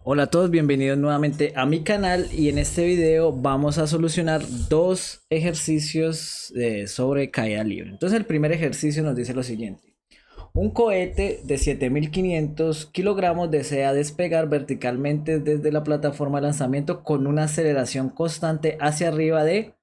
Hola a todos, bienvenidos nuevamente a mi canal y en este video vamos a solucionar dos ejercicios sobre caída libre. Entonces el primer ejercicio nos dice lo siguiente. Un cohete de 7500 kilogramos desea despegar verticalmente desde la plataforma de lanzamiento con una aceleración constante hacia arriba de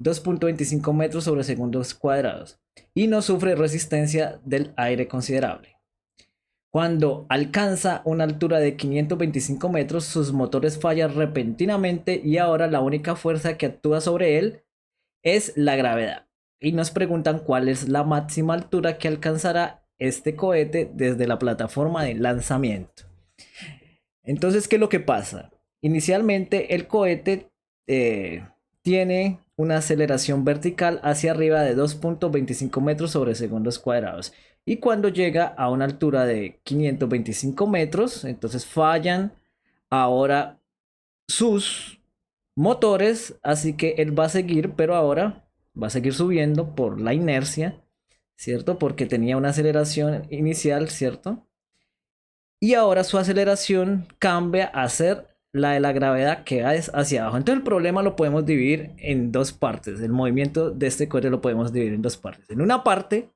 2.25 metros sobre segundos cuadrados y no sufre resistencia del aire considerable. Cuando alcanza una altura de 525 metros, sus motores fallan repentinamente y ahora la única fuerza que actúa sobre él es la gravedad. Y nos preguntan cuál es la máxima altura que alcanzará este cohete desde la plataforma de lanzamiento. Entonces, ¿qué es lo que pasa? Inicialmente el cohete tiene una aceleración vertical hacia arriba de 2.25 metros sobre segundos cuadrados. Y cuando llega a una altura de 525 metros, entonces fallan ahora sus motores, así que él va a seguir, pero ahora va a seguir subiendo por la inercia, ¿cierto? Porque tenía una aceleración inicial, ¿cierto? Y ahora su aceleración cambia a ser la de la gravedad, que va hacia abajo. Entonces el problema lo podemos dividir en dos partes. El movimiento de este cohete lo podemos dividir en dos partes. En una parte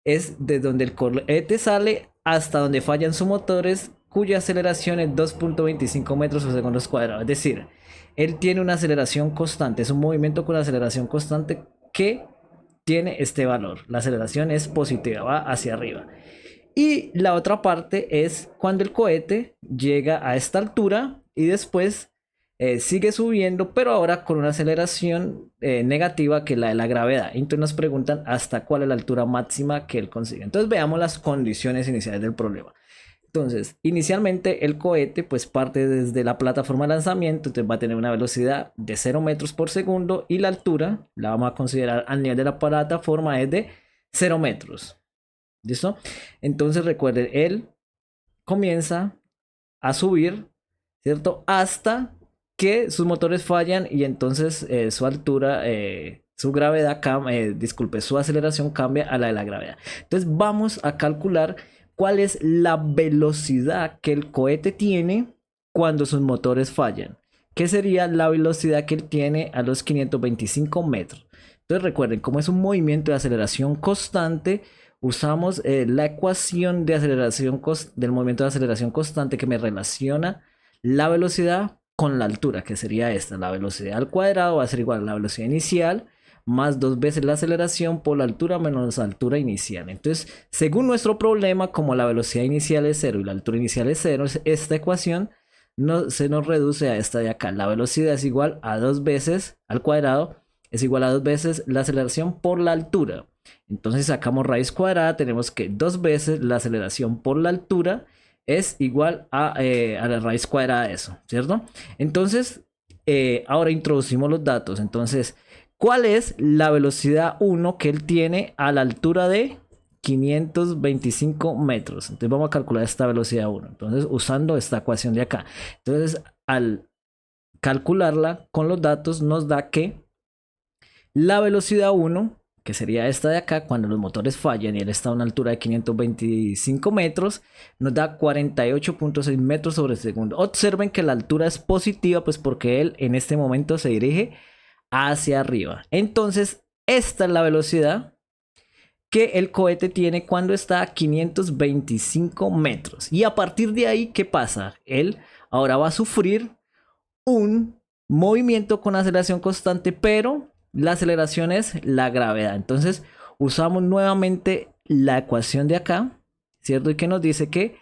es de donde el cohete sale hasta donde fallan sus motores, cuya aceleración es 2.25 metros por segundos cuadrados. Es decir, él tiene una aceleración constante, es un movimiento con aceleración constante que tiene este valor. La aceleración es positiva, va hacia arriba. Y la otra parte es cuando el cohete llega a esta altura y después sigue subiendo, pero ahora con una aceleración negativa que la de la gravedad. Entonces nos preguntan hasta cuál es la altura máxima que él consigue. Entonces veamos las condiciones iniciales del problema. Entonces, inicialmente el cohete pues parte desde la plataforma de lanzamiento, entonces va a tener una velocidad de 0 metros por segundo y la altura, la vamos a considerar al nivel de la plataforma, es de 0 metros. ¿Listo? Entonces recuerden, él comienza a subir, ¿cierto? Hasta que sus motores fallan y entonces su altura, su gravedad, disculpe, su aceleración cambia a la de la gravedad. Entonces vamos a calcular cuál es la velocidad que el cohete tiene cuando sus motores fallan. ¿Qué sería la velocidad que él tiene a los 525 metros? Entonces recuerden, como es un movimiento de aceleración constante, usamos la ecuación de aceleración del movimiento de aceleración constante que me relaciona la velocidad con la altura, que sería esta. La velocidad al cuadrado va a ser igual a la velocidad inicial más dos veces la aceleración por la altura menos la altura inicial. Entonces, según nuestro problema, como la velocidad inicial es 0 y la altura inicial es 0, esta ecuación se nos reduce a esta de acá. La velocidad es igual a 2 veces al cuadrado, es igual a 2 veces la aceleración por la altura. Entonces sacamos raíz cuadrada, tenemos que 2 veces la aceleración por la altura es igual a la raíz cuadrada de eso, ¿cierto? Entonces, ahora introducimos los datos. Entonces, ¿cuál es la velocidad 1 que él tiene a la altura de 525 metros? Entonces vamos a calcular esta velocidad 1. Entonces, usando esta ecuación de acá. Entonces, al calcularla con los datos, nos da que la velocidad 1, que sería esta de acá, cuando los motores fallan y él está a una altura de 525 metros, nos da 48.6 metros sobre segundo. Observen que la altura es positiva, pues porque él en este momento se dirige hacia arriba. Entonces, esta es la velocidad que el cohete tiene cuando está a 525 metros. Y a partir de ahí, ¿qué pasa? Él ahora va a sufrir un movimiento con aceleración constante, pero la aceleración es la gravedad. Entonces usamos nuevamente la ecuación de acá, ¿cierto? Y que nos dice que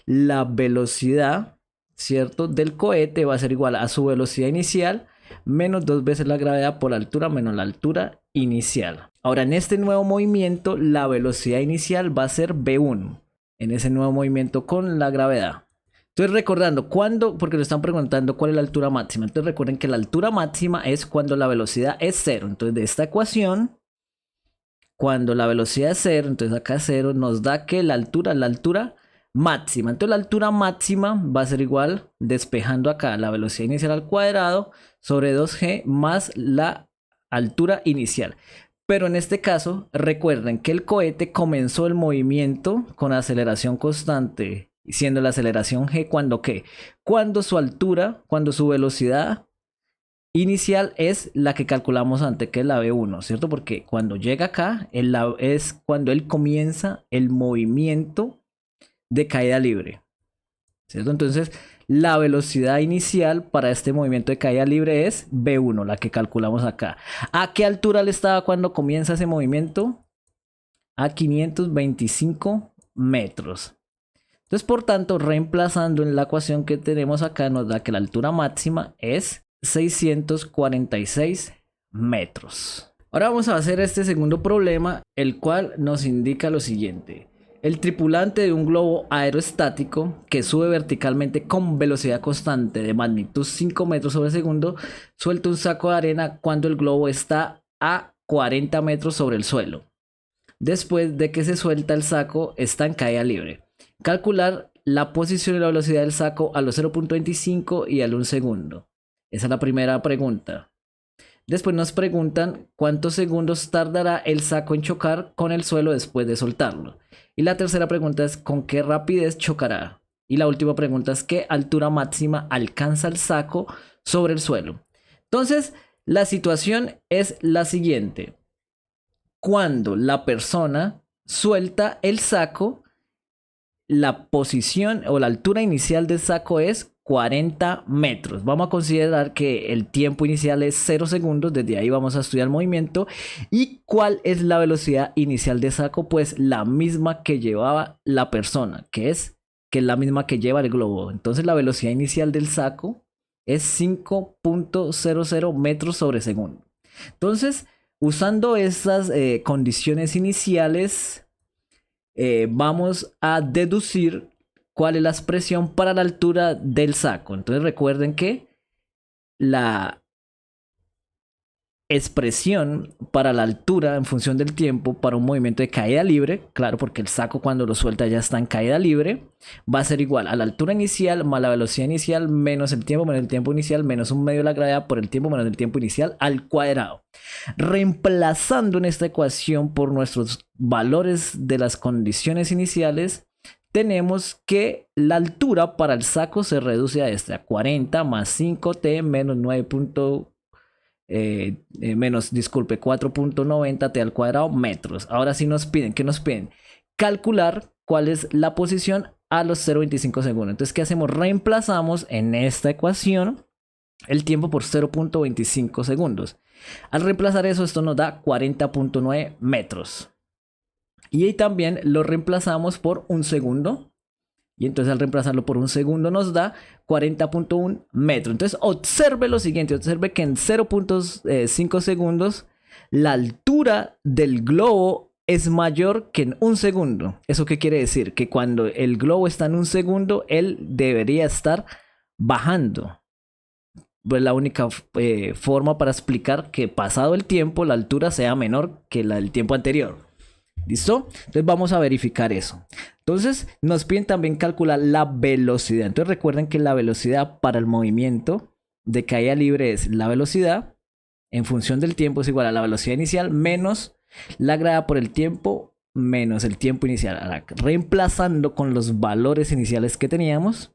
la velocidad, ¿cierto?, del cohete va a ser igual a su velocidad inicial menos 2 veces la gravedad por la altura menos la altura inicial. Ahora, en este nuevo movimiento, la velocidad inicial va a ser V1, en ese nuevo movimiento con la gravedad. Entonces recordando, ¿cuándo? Porque nos están preguntando cuál es la altura máxima. Entonces recuerden que la altura máxima es cuando la velocidad es 0. Entonces de esta ecuación, cuando la velocidad es 0, entonces acá 0 nos da que la altura máxima. Entonces la altura máxima va a ser igual, despejando acá la velocidad inicial al cuadrado sobre 2g más la altura inicial. Pero en este caso, recuerden que el cohete comenzó el movimiento con aceleración constante siendo la aceleración g cuando ¿qué? Cuando su altura, cuando su velocidad inicial es la que calculamos antes, que es la v1, ¿cierto? Porque cuando llega acá es cuando él comienza el movimiento de caída libre, ¿cierto? Entonces la velocidad inicial para este movimiento de caída libre es v1, la que calculamos acá. ¿A qué altura él estaba cuando comienza ese movimiento? A 525 metros. Entonces, por tanto, reemplazando en la ecuación que tenemos acá, nos da que la altura máxima es 646 metros. Ahora vamos a hacer este segundo problema, el cual nos indica lo siguiente. El tripulante de un globo aerostático que sube verticalmente con velocidad constante de magnitud 5 metros sobre segundo suelta un saco de arena cuando el globo está a 40 metros sobre el suelo. Después de que se suelta el saco, está en caída libre. Calcular la posición y la velocidad del saco a los 0.25 y al 1 segundo. Esa es la primera pregunta. Después nos preguntan cuántos segundos tardará el saco en chocar con el suelo después de soltarlo. Y la tercera pregunta es con qué rapidez chocará. Y la última pregunta es qué altura máxima alcanza el saco sobre el suelo. Entonces, la situación es la siguiente. Cuando la persona suelta el saco, la posición o la altura inicial del saco es 40 metros. Vamos a considerar que el tiempo inicial es 0 segundos. Desde ahí vamos a estudiar el movimiento. ¿Y cuál es la velocidad inicial del saco? Pues la misma que llevaba la persona, que es la misma que lleva el globo. Entonces la velocidad inicial del saco es 5.00 metros sobre segundo. Entonces, usando esas condiciones iniciales, vamos a deducir cuál es la expresión para la altura del saco. Entonces recuerden que la expresión para la altura en función del tiempo para un movimiento de caída libre, claro, porque el saco cuando lo suelta ya está en caída libre, va a ser igual a la altura inicial más la velocidad inicial menos el tiempo inicial menos un medio de la gravedad por el tiempo menos el tiempo inicial al cuadrado. Reemplazando en esta ecuación por nuestros valores de las condiciones iniciales, tenemos que la altura para el saco se reduce a 40 más 5t menos 4.90t al cuadrado metros. Ahora sí nos piden, ¿qué nos piden? Calcular cuál es la posición a los 0.25 segundos. Entonces, ¿qué hacemos? Reemplazamos en esta ecuación el tiempo por 0.25 segundos. Al reemplazar eso, esto nos da 40.9 metros. Y ahí también lo reemplazamos por un segundo. Y entonces al reemplazarlo por un segundo nos da 40.1 metros. Entonces observe lo siguiente. Observe que en 0.5 segundos la altura del globo es mayor que en un segundo. ¿Eso qué quiere decir? Que cuando el globo está en un segundo, él debería estar bajando. Pues la única forma para explicar que pasado el tiempo la altura sea menor que la del tiempo anterior. ¿Listo? Entonces vamos a verificar eso. Entonces nos piden también calcular la velocidad. Entonces recuerden que la velocidad para el movimiento de caída libre es la velocidad en función del tiempo es igual a la velocidad inicial menos la gravedad por el tiempo menos el tiempo inicial. Ahora, reemplazando con los valores iniciales que teníamos,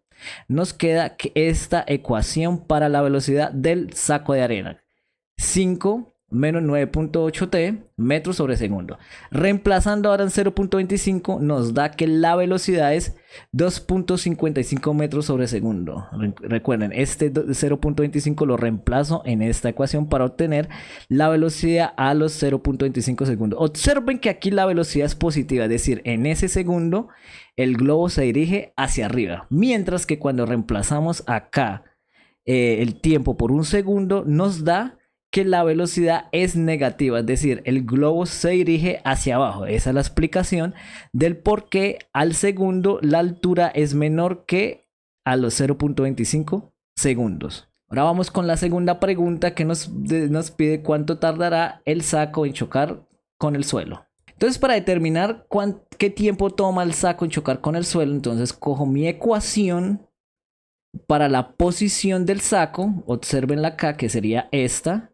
nos queda que esta ecuación para la velocidad del saco de arena. 5 menos 9.8t metros sobre segundo. Reemplazando ahora en 0.25 nos da que la velocidad es 2.55 metros sobre segundo. Recuerden, este 0.25 lo reemplazo en esta ecuación para obtener la velocidad a los 0.25 segundos. Observen que aquí la velocidad es positiva, es decir, en ese segundo el globo se dirige hacia arriba. Mientras que cuando reemplazamos acá el tiempo por un segundo nos da que la velocidad es negativa, es decir, el globo se dirige hacia abajo. Esa es la explicación del por qué al segundo la altura es menor que a los 0.25 segundos. Ahora vamos con la segunda pregunta que nos pide cuánto tardará el saco en chocar con el suelo. Entonces, para determinar qué tiempo toma el saco en chocar con el suelo, entonces cojo mi ecuación para la posición del saco, observenla acá, que sería esta,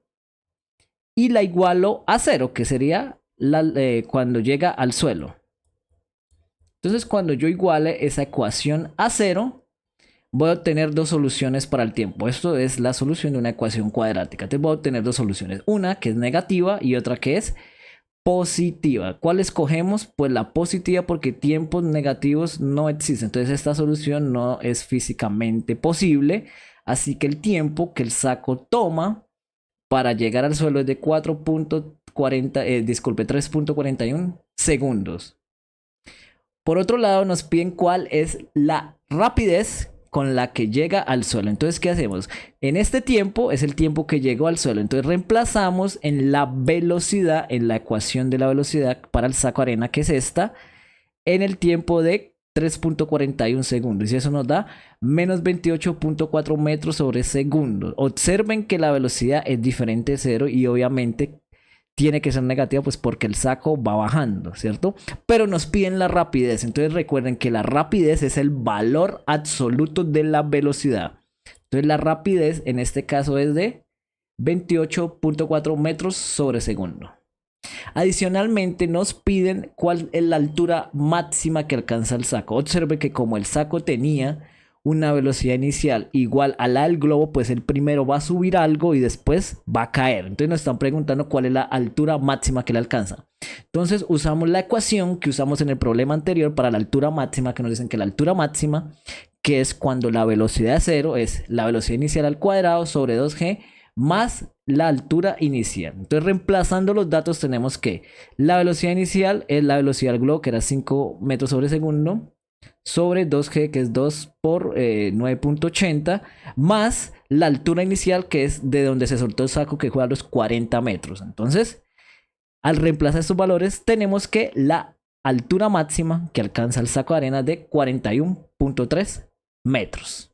y la igualo a 0, que sería cuando llega al suelo. Entonces cuando yo iguale esa ecuación a cero, voy a obtener dos soluciones para el tiempo. Esto es la solución de una ecuación cuadrática. Entonces voy a obtener dos soluciones. Una que es negativa y otra que es positiva. ¿Cuál escogemos? Pues la positiva, porque tiempos negativos no existen. Entonces esta solución no es físicamente posible. Así que el tiempo que el saco toma para llegar al suelo es de 3.41 segundos. Por otro lado, nos piden cuál es la rapidez con la que llega al suelo. Entonces, ¿qué hacemos? En este tiempo es el tiempo que llegó al suelo. Entonces reemplazamos en la velocidad, en la ecuación de la velocidad para el saco arena, que es esta, en el tiempo de 3.41 segundos. Y eso nos da menos 28.4 metros sobre segundo. Observen que la velocidad es diferente de cero y obviamente tiene que ser negativa, pues porque el saco va bajando, ¿cierto? Pero nos piden la rapidez. Entonces recuerden que la rapidez es el valor absoluto de la velocidad. Entonces la rapidez en este caso es de 28.4 metros sobre segundo. Adicionalmente nos piden cuál es la altura máxima que alcanza el saco. Observe que como el saco tenía una velocidad inicial igual a la del globo, pues el primero va a subir algo y después va a caer. Entonces nos están preguntando cuál es la altura máxima que le alcanza. Entonces usamos la ecuación que usamos en el problema anterior para la altura máxima, que nos dicen que la altura máxima, que es cuando la velocidad es cero, es la velocidad inicial al cuadrado sobre 2g más la altura inicial. Entonces reemplazando los datos tenemos que la velocidad inicial es la velocidad del globo, que era 5 metros sobre segundo, sobre 2g, que es 2 por 9.80, más la altura inicial, que es de donde se soltó el saco, que fue a los 40 metros. Entonces, al reemplazar estos valores, tenemos que la altura máxima que alcanza el saco de arena es de 41.3 metros.